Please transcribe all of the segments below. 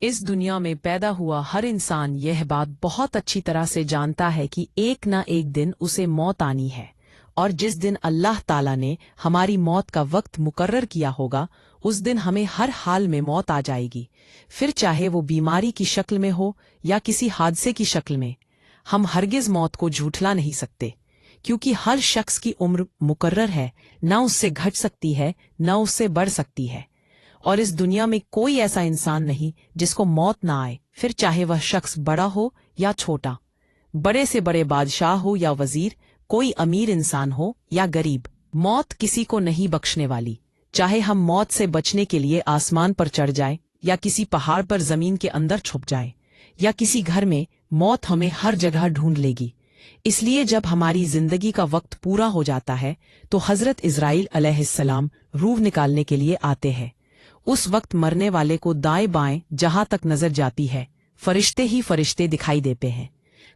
इस दुनिया में पैदा हुआ हर इंसान यह बात बहुत अच्छी तरह से जानता है कि एक ना एक दिन उसे मौत आनी है, और जिस दिन अल्लाह ताला ने हमारी मौत का वक्त मुकर्रर किया होगा उस दिन हमें हर हाल में मौत आ जाएगी, फिर चाहे वो बीमारी की शक्ल में हो या किसी हादसे की शक्ल में। हम हरगिज मौत को झूठला नहीं सकते, क्योंकि हर शख्स की उम्र मुकर्रर है, न उससे घट सकती है न उससे बढ़ सकती है, और इस दुनिया में कोई ऐसा इंसान नहीं जिसको मौत ना आए, फिर चाहे वह शख्स बड़ा हो या छोटा, बड़े से बड़े बादशाह हो या वजीर, कोई अमीर इंसान हो या गरीब। मौत किसी को नहीं बख्शने वाली, चाहे हम मौत से बचने के लिए आसमान पर चढ़ जाएं या किसी पहाड़ पर जमीन के अंदर छुप जाएं या किसी घर में, मौत हमें हर जगह ढूंढ लेगी। इसलिए जब हमारी जिंदगी का वक्त पूरा हो जाता है तो हजरत इज़राइल अलैहिस्सलाम रूह निकालने के लिए आते हैं। उस वक्त मरने वाले को दाएं बाएं जहां तक नजर जाती है फरिश्ते ही फरिश्ते दिखाई देते हैं।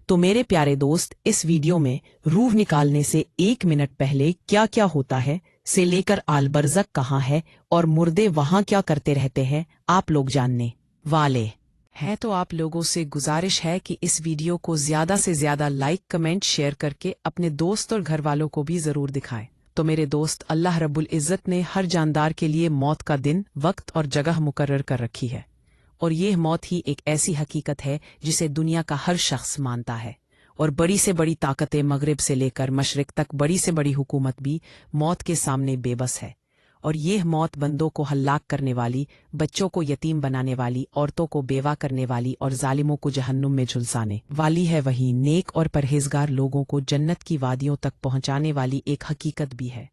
तो मेरे प्यारे दोस्त, इस वीडियो में रूह निकालने से 1 मिनट पहले क्या क्या होता है से लेकर आलबरज़क कहाँ है और मुर्दे वहां क्या करते रहते हैं आप लोग जानने वाले हैं। तो आप लोगों से गुजारिश है कि इस वीडियो को ज्यादा से ज्यादा लाइक, कमेंट, शेयर करके अपने दोस्त और घर वालों को भी जरूर दिखाएं। तो मेरे दोस्त, अल्लाह रब्बुल इज़्ज़त ने हर जानदार के लिए मौत का दिन, वक्त और जगह मुकर्रर कर रखी है, और यह मौत ही एक ऐसी हकीकत है जिसे दुनिया का हर शख्स मानता है, और बड़ी से बड़ी ताकतें मगरिब से लेकर मशरिक तक, बड़ी से बड़ी हुकूमत भी मौत के सामने बेबस है। और यह मौत बंदों को हलाक करने वाली, बच्चों को यतीम बनाने वाली, औरतों को बेवा करने वाली और जालिमों को जहन्नुम में झुलसाने वाली है, वहीं नेक और परहेजगार लोगों को जन्नत की वादियों तक पहुंचाने वाली एक हकीकत भी है।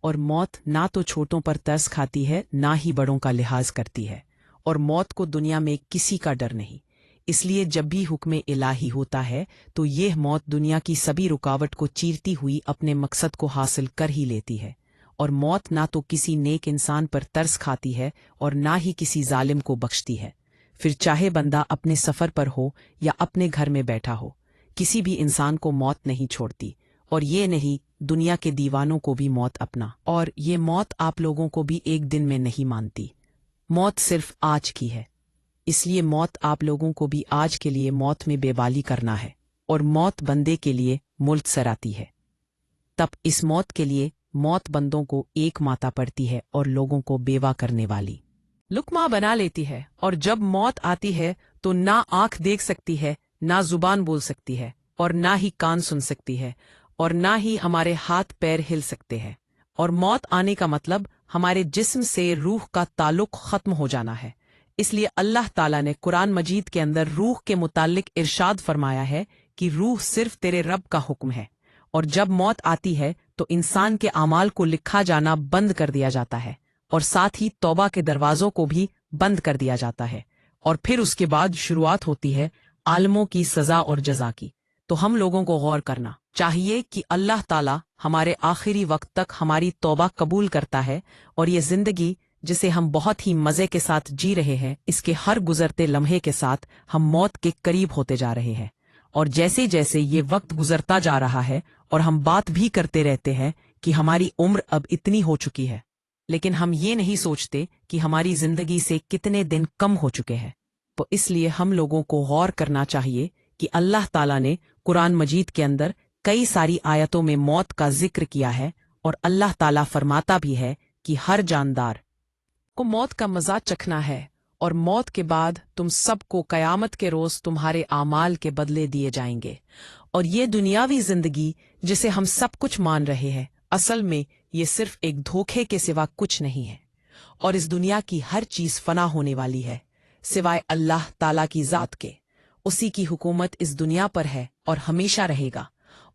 और मौत ना तो छोटों पर तरस खाती है ना ही बड़ों का लिहाज करती है, और मौत को दुनिया में किसी का डर नहीं। इसलिए जब भी हुक्म इलाही होता है तो यह मौत दुनिया की सभी रुकावट को चीरती हुई अपने मकसद को हासिल कर ही लेती है। और मौत ना तो किसी नेक इंसान पर तरस खाती है और ना ही किसी जालिम को बख्शती है, फिर चाहे बंदा अपने सफर पर हो या अपने घर में बैठा हो, किसी भी इंसान को मौत नहीं छोड़ती। और ये नहीं, दुनिया के दीवानों को भी मौत अपना, और ये मौत आप लोगों को भी एक दिन में नहीं मानती। मौत सिर्फ आज की है, इसलिए मौत आप लोगों को भी आज के लिए मौत में बेबाली करना है, और मौत बंदे के लिए मुल्क सराती है। तब इस मौत के लिए मौत बंदों को एक माता पड़ती है और लोगों को बेवा करने वाली लुकमा बना लेती है। और जब मौत आती है तो ना आंख देख सकती है, ना जुबान बोल सकती है, और ना ही कान सुन सकती है, और ना ही हमारे हाथ पैर हिल सकते हैं। और मौत आने का मतलब हमारे जिस्म से रूह का ताल्लुक खत्म हो जाना है। इसलिए अल्लाह ताला ने कुरान मजीद के अंदर रूह के मुताल्लिक इरशाद फरमाया है कि रूह सिर्फ तेरे रब का हुक्म है, और जब मौत आती है तो इंसान के आमाल को लिखा जाना बंद कर दिया जाता है, और साथ ही तौबा के दरवाजों को भी बंद कर दिया जाता है, और फिर उसके बाद शुरुआत होती है आलमों की सजा और जजा की। तो हम लोगों को गौर करना चाहिए कि अल्लाह ताला हमारे आखिरी वक्त तक हमारी तौबा कबूल करता है, और ये जिंदगी जिसे हम बहुत ही मजे के साथ जी रहे हैं, इसके हर गुजरते लम्हे के साथ हम मौत के करीब होते जा रहे हैं। और जैसे जैसे ये वक्त गुजरता जा रहा है और हम बात भी करते रहते हैं कि हमारी उम्र अब इतनी हो चुकी है, लेकिन हम ये नहीं सोचते कि हमारी जिंदगी से कितने दिन कम हो चुके हैं। तो इसलिए हम लोगों को गौर करना चाहिए कि अल्लाह ताला ने कुरान मजीद के अंदर कई सारी आयतों में मौत का जिक्र किया है, और अल्लाह ताला फरमाता भी है कि हर जानदार को मौत का मजा चखना है, और मौत के बाद तुम सबको कयामत के रोज तुम्हारे आमाल के बदले दिए जाएंगे। और ये दुनियावी जिंदगी जिसे हम सब कुछ मान रहे हैं, असल में ये सिर्फ एक धोखे के सिवा कुछ नहीं है। और इस दुनिया की हर चीज फना होने वाली है सिवाय अल्लाह ताला की जात के। उसी की हुकूमत इस दुनिया पर है और हमेशा रहेगा,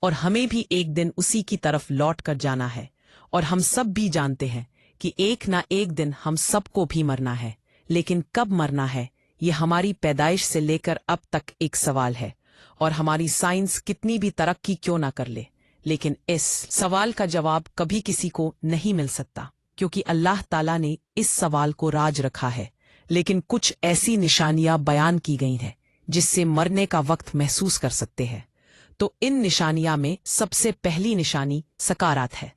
और हमें भी एक दिन उसी की तरफ लौट कर जाना है। और हम सब भी जानते हैं कि एक ना एक दिन हम सबको भी मरना है, लेकिन कब मरना है ये हमारी पैदाइश से लेकर अब तक एक सवाल है। और हमारी साइंस कितनी भी तरक्की क्यों ना कर ले, लेकिन इस सवाल का जवाब कभी किसी को नहीं मिल सकता, क्योंकि अल्लाह ताला ने इस सवाल को राज रखा है। लेकिन कुछ ऐसी निशानियां बयान की गई हैं जिससे मरने का वक्त महसूस कर सकते हैं। तो इन निशानियां में सबसे पहली निशानी सकारात है,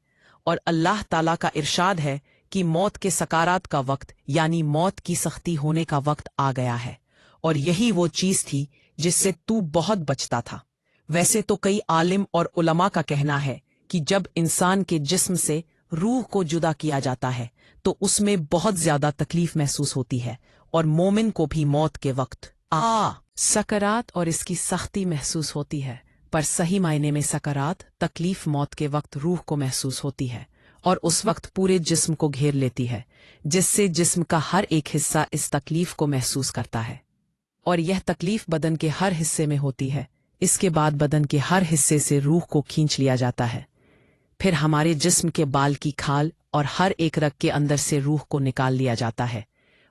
और अल्लाह ताला का इरशाद है कि मौत के सकारात का वक्त यानी मौत की सख्ती होने का वक्त आ गया है। और यही वो चीज थी जिससे तू बहुत बचता था। वैसे तो कई आलिम और उलमा का कहना है कि जब इंसान के जिस्म से रूह को जुदा किया जाता है तो उसमें बहुत ज्यादा तकलीफ महसूस होती है, और मोमिन को भी मौत के वक्त सकरात और इसकी सख्ती महसूस होती है। पर सही मायने में सकरात तकलीफ मौत के वक्त रूह को महसूस होती है और उस वक्त पूरे जिस्म को घेर लेती है, जिससे जिस्म का हर एक हिस्सा इस तकलीफ को महसूस करता है। और यह तकलीफ बदन के हर हिस्से में होती है। इसके बाद बदन के हर हिस्से से रूह को खींच लिया जाता है। फिर हमारे जिस्म के बाल की खाल और हर एक रग के अंदर से रूह को निकाल लिया जाता है।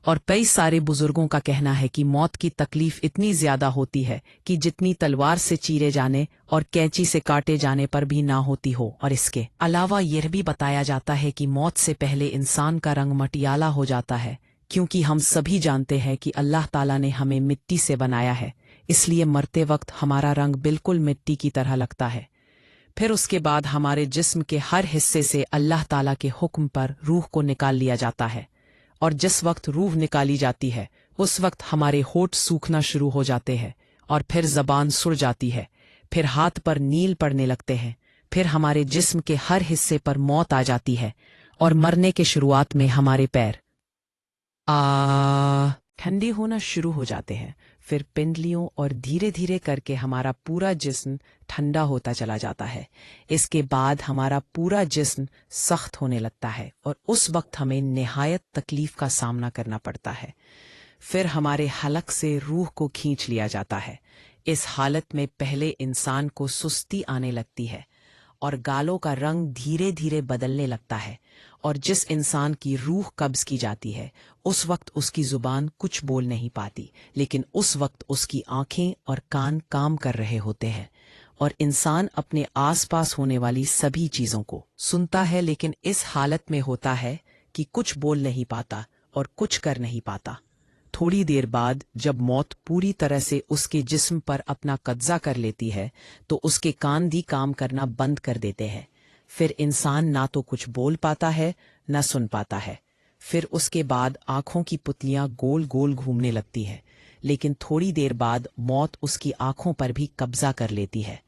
और कई सारे बुजुर्गों का कहना है कि मौत की तकलीफ इतनी ज्यादा होती है कि जितनी तलवार से चीरे जाने और कैंची से काटे जाने पर भी ना होती हो। और इसके अलावा यह भी बताया जाता है कि मौत से पहले इंसान का रंग मटियाला हो जाता है, क्योंकि हम सभी जानते हैं कि अल्लाह ताला ने हमें मिट्टी से बनाया है, इसलिए मरते वक्त हमारा रंग बिल्कुल मिट्टी की तरह लगता है। फिर उसके बाद हमारे जिस्म के हर हिस्से से अल्लाह ताला के हुक्म पर रूह को निकाल लिया जाता है। और जिस वक्त रूह निकाली जाती है उस वक्त हमारे होंठ सूखना शुरू हो जाते हैं और फिर जबान सुड़ जाती है, फिर हाथ पर नील पड़ने लगते हैं, फिर हमारे जिस्म के हर हिस्से पर मौत आ जाती है और मरने के शुरुआत में हमारे पैर ठंडे होना शुरू हो जाते हैं, फिर पिंडलियों और धीरे धीरे करके हमारा पूरा जिस्म ठंडा होता चला जाता है। इसके बाद हमारा पूरा जिस्म सख्त होने लगता है और उस वक्त हमें निहायत तकलीफ का सामना करना पड़ता है। फिर हमारे हलक से रूह को खींच लिया जाता है। इस हालत में पहले इंसान को सुस्ती आने लगती है और गालों का रंग धीरे धीरे बदलने लगता है, और जिस इंसान की रूह कब्ज की जाती है उस वक्त उसकी जुबान कुछ बोल नहीं पाती, लेकिन उस वक्त उसकी आंखें और कान काम कर रहे होते हैं और इंसान अपने आसपास होने वाली सभी चीजों को सुनता है, लेकिन इस हालत में होता है कि कुछ बोल नहीं पाता और कुछ कर नहीं पाता। थोड़ी देर बाद जब मौत पूरी तरह से उसके जिस्म पर अपना कब्जा कर लेती है तो उसके कान भी काम करना बंद कर देते हैं। फिर इंसान ना तो कुछ बोल पाता है न सुन पाता है। फिर उसके बाद आंखों की पुतलियां गोल गोल घूमने लगती है, लेकिन थोड़ी देर बाद मौत उसकी आंखों पर भी कब्जा कर लेती है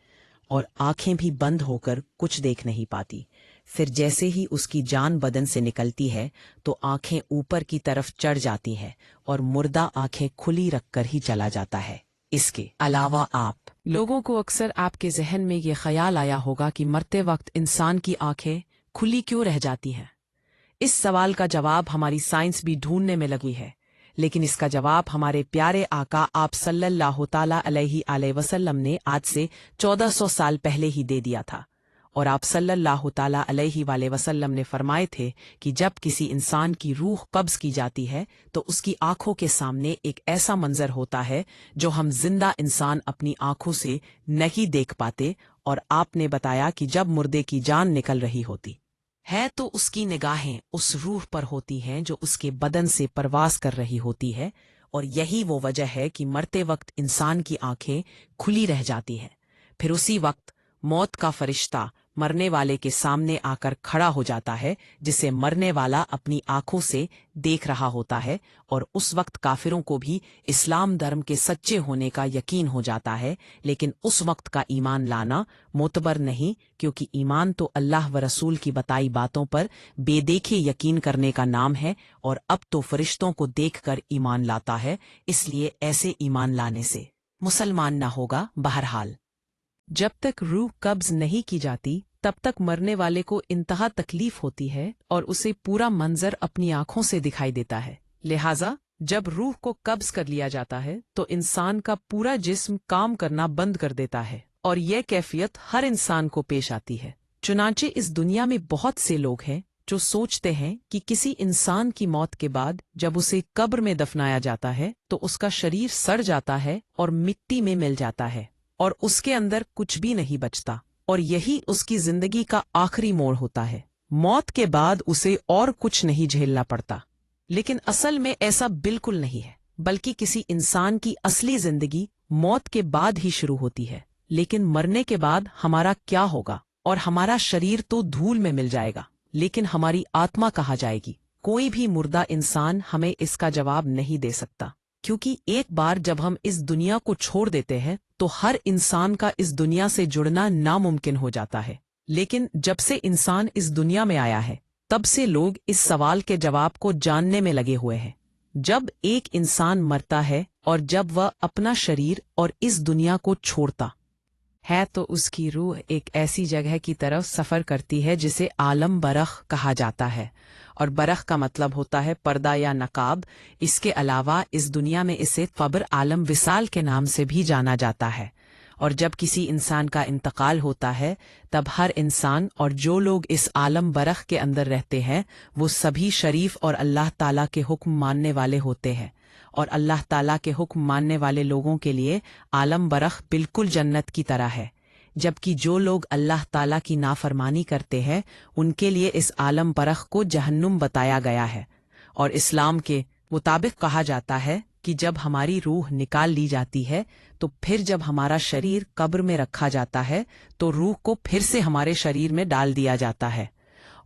और आंखें भी बंद होकर कुछ देख नहीं पाती। फिर जैसे ही उसकी जान बदन से निकलती है तो आंखें ऊपर की तरफ चढ़ जाती हैं और मुर्दा आंखें खुली रखकर ही चला जाता है। इसके अलावा आप लोगों को अक्सर आपके जहन में ये ख्याल आया होगा कि मरते वक्त इंसान की आंखें खुली क्यों रह जाती हैं। इस सवाल का जवाब हमारी साइंस भी ढूंढने में लगी है, लेकिन इसका जवाब हमारे प्यारे आका आप सल्लल्लाहु ताला अलैहि वसल्लम ने आज से 1400 साल पहले ही दे दिया था। और आप सल्लल्लाहु ताला अलैहि वसल्लम ने फरमाए थे कि जब किसी इंसान की रूह कब्ज की जाती है तो उसकी आंखों के सामने एक ऐसा मंजर होता है जो हम जिंदा इंसान अपनी आंखों से नहीं देख पाते। और आपने बताया कि जब मुर्दे की जान निकल रही होती है तो उसकी निगाहें उस रूह पर होती हैं जो उसके बदन से परवास कर रही होती है, और यही वो वजह है कि मरते वक्त इंसान की आंखें खुली रह जाती हैं। फिर उसी वक्त मौत का फरिश्ता मरने वाले के सामने आकर खड़ा हो जाता है, जिसे मरने वाला अपनी आंखों से देख रहा होता है, और उस वक्त काफिरों को भी इस्लाम धर्म के सच्चे होने का यकीन हो जाता है। लेकिन उस वक्त का ईमान लाना मोतबर नहीं, क्योंकि ईमान तो अल्लाह व रसूल की बताई बातों पर बेदेखे यकीन करने का नाम है, और अब तो फरिश्तों को देखकर ईमान लाता है, इसलिए ऐसे ईमान लाने से मुसलमान ना होगा। बहरहाल जब तक रूह कब्ज नहीं की जाती तब तक मरने वाले को इंतहा तकलीफ होती है और उसे पूरा मंजर अपनी आंखों से दिखाई देता है। लिहाजा जब रूह को कब्ज कर लिया जाता है तो इंसान का पूरा जिस्म काम करना बंद कर देता है, और यह कैफियत हर इंसान को पेश आती है। चुनांचे इस दुनिया में बहुत से लोग हैं जो सोचते हैं कि किसी इंसान की मौत के बाद जब उसे कब्र में दफनाया जाता है तो उसका शरीर सड़ जाता है और मिट्टी में मिल जाता है और उसके अंदर कुछ भी नहीं बचता, और यही उसकी जिंदगी का आखिरी मोड़ होता है। मौत के बाद उसे और कुछ नहीं झेलना पड़ता। लेकिन असल में ऐसा बिल्कुल नहीं है, बल्कि किसी इंसान की असली जिंदगी मौत के बाद ही शुरू होती है। लेकिन मरने के बाद हमारा क्या होगा? और हमारा शरीर तो धूल में मिल जाएगा, लेकिन हमारी आत्मा कहाँ जाएगी? कोई भी मुर्दा इंसान हमें इसका जवाब नहीं दे सकता। क्योंकि एक बार जब हम इस दुनिया को छोड़ देते हैं तो हर इंसान का इस दुनिया से जुड़ना नामुमकिन हो जाता है। लेकिन जब से इंसान इस दुनिया में आया है तब से लोग इस सवाल के जवाब को जानने में लगे हुए हैं। जब एक इंसान मरता है और जब वह अपना शरीर और इस दुनिया को छोड़ता है तो उसकी रूह एक ऐसी जगह की तरफ सफ़र करती है जिसे आलम बरख कहा जाता है, और बरख का मतलब होता है पर्दा या नकाब। इसके अलावा इस दुनिया में इसे क़ब्र आलम विसाल के नाम से भी जाना जाता है। और जब किसी इंसान का इंतकाल होता है तब हर इंसान और जो लोग इस आलम बरख के अंदर रहते हैं वो सभी शरीफ और अल्लाह ताला के हुक्म मानने वाले होते हैं, और अल्लाह ताला के हुक्म मानने वाले लोगों के लिए आलम बरख बिल्कुल जन्नत की तरह है, जबकि जो लोग अल्लाह ताला की नाफरमानी करते हैं उनके लिए इस आलम बरख को जहन्नुम बताया गया है। और इस्लाम के मुताबिक कहा जाता है कि जब हमारी रूह निकाल ली जाती है तो फिर जब हमारा शरीर कब्र में रखा जाता है तो रूह को फिर से हमारे शरीर में डाल दिया जाता है,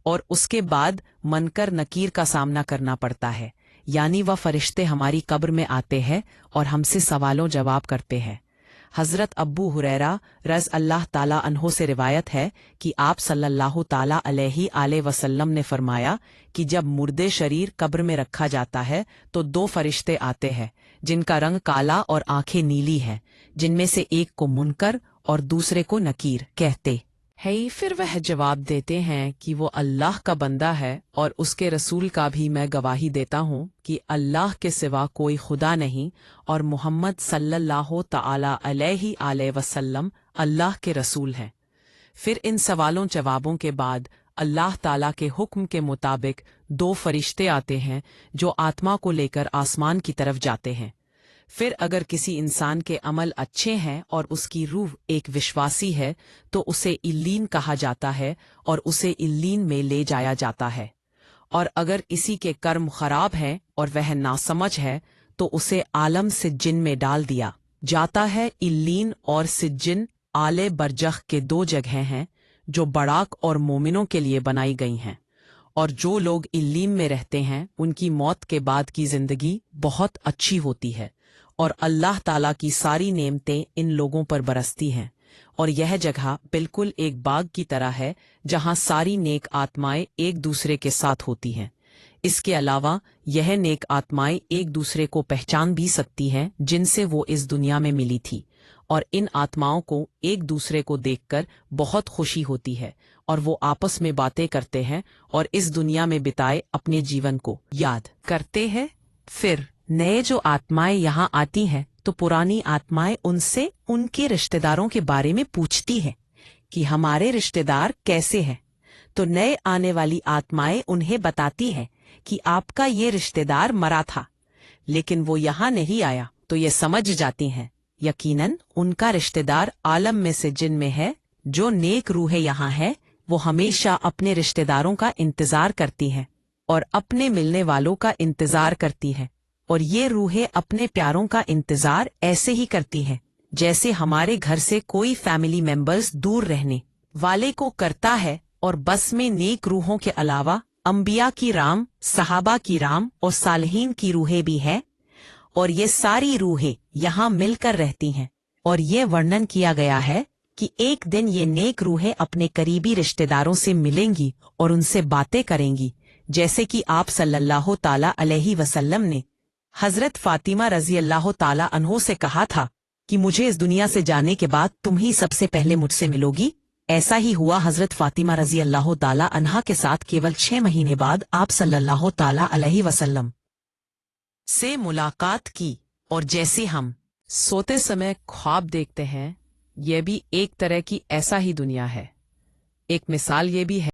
और उसके बाद मनकर नकीर का सामना करना पड़ता है, यानी वह फरिश्ते हमारी कब्र में आते हैं और हमसे सवालों जवाब करते हैं। हज़रत अब्बू हुरैरा रज़ अल्लाह ताला अन्हो से रिवायत है कि आप सल्लल्लाहु ताला अलैहि वसल्लम ने फरमाया कि जब मुर्दे शरीर कब्र में रखा जाता है तो दो फरिश्ते आते हैं जिनका रंग काला और आंखें नीली हैं, जिनमें से एक को मुनकर और दूसरे को नकीर कहते हैं। फिर वह जवाब देते हैं कि वो अल्लाह का बंदा है और उसके रसूल का भी मैं गवाही देता हूँ कि अल्लाह के सिवा कोई खुदा नहीं और मुहम्मद सल्लल्लाहु ताला अलैहि वसल्लम अल्लाह के रसूल हैं। फिर इन सवालों जवाबों के बाद अल्लाह ताला के हुक्म के मुताबिक दो फरिश्ते आते हैं जो आत्मा को लेकर आसमान की तरफ जाते हैं। फिर अगर किसी इंसान के अमल अच्छे हैं और उसकी रूह एक विश्वासी है तो उसे इल्लीन कहा जाता है और उसे इल्लीन में ले जाया जाता है, और अगर इसी के कर्म खराब हैं और वह नासमझ है तो उसे आलम सिज्जिन में डाल दिया जाता है। इल्लीन और सिज्जिन आले बरजख के दो जगह हैं जो बड़ाक और मोमिनों के लिए बनाई गई हैं, और जो लोग इल्लीन में रहते हैं उनकी मौत के बाद की जिंदगी बहुत अच्छी होती है और अल्लाह ताला की सारी नेमतें इन लोगों पर बरसती हैं, और यह जगह बिल्कुल एक बाग की तरह है जहां सारी नेक आत्माएं एक दूसरे के साथ होती हैं। इसके अलावा यह नेक आत्माएं एक दूसरे को पहचान भी सकती हैं जिनसे वो इस दुनिया में मिली थी, और इन आत्माओं को एक दूसरे को देखकर बहुत खुशी होती है और वो आपस में बातें करते हैं और इस दुनिया में बिताए अपने जीवन को याद करते हैं। फिर नए जो आत्माएं यहाँ आती हैं तो पुरानी आत्माएं उनसे उनके रिश्तेदारों के बारे में पूछती हैं कि हमारे रिश्तेदार कैसे हैं, तो नए आने वाली आत्माएं उन्हें बताती हैं कि आपका ये रिश्तेदार मरा था लेकिन वो यहाँ नहीं आया, तो ये समझ जाती हैं यकीनन उनका रिश्तेदार आलम में से जिन में है। जो नेक रूहें यहाँ है वो हमेशा अपने रिश्तेदारों का इंतजार करती हैं और अपने मिलने वालों का इंतजार करती हैं, और ये रूहें अपने प्यारों का इंतजार ऐसे ही करती हैं जैसे हमारे घर से कोई फैमिली मेंबर्स दूर रहने वाले को करता है। और बस में नेक रूहों के अलावा अंबिया की राम, सहाबा की राम और सालिहीन की रूहें भी हैं, और ये सारी रूहें यहाँ मिलकर रहती हैं। और ये वर्णन किया गया है कि एक दिन ये नेक रूहें अपने करीबी रिश्तेदारों से मिलेंगी और उनसे बातें करेंगी, जैसे कि आप सल्लल्लाहु ताला अलैहि वसल्लम ने हजरत फातिमा रजी अल्लाह ताला अन्हो से कहा था कि मुझे इस दुनिया से जाने के बाद तुम ही सबसे पहले मुझसे मिलोगी। ऐसा ही हुआ। हजरत फातिमा रजी अल्लाह ताला अन्हा के साथ केवल 6 महीने बाद आप सल्लल्लाहु ताला अलैहि वसल्लम से मुलाकात की, और जैसे हम सोते समय ख्वाब देखते हैं, यह भी एक तरह की ऐसा ही दुनिया है। एक मिसाल ये भी है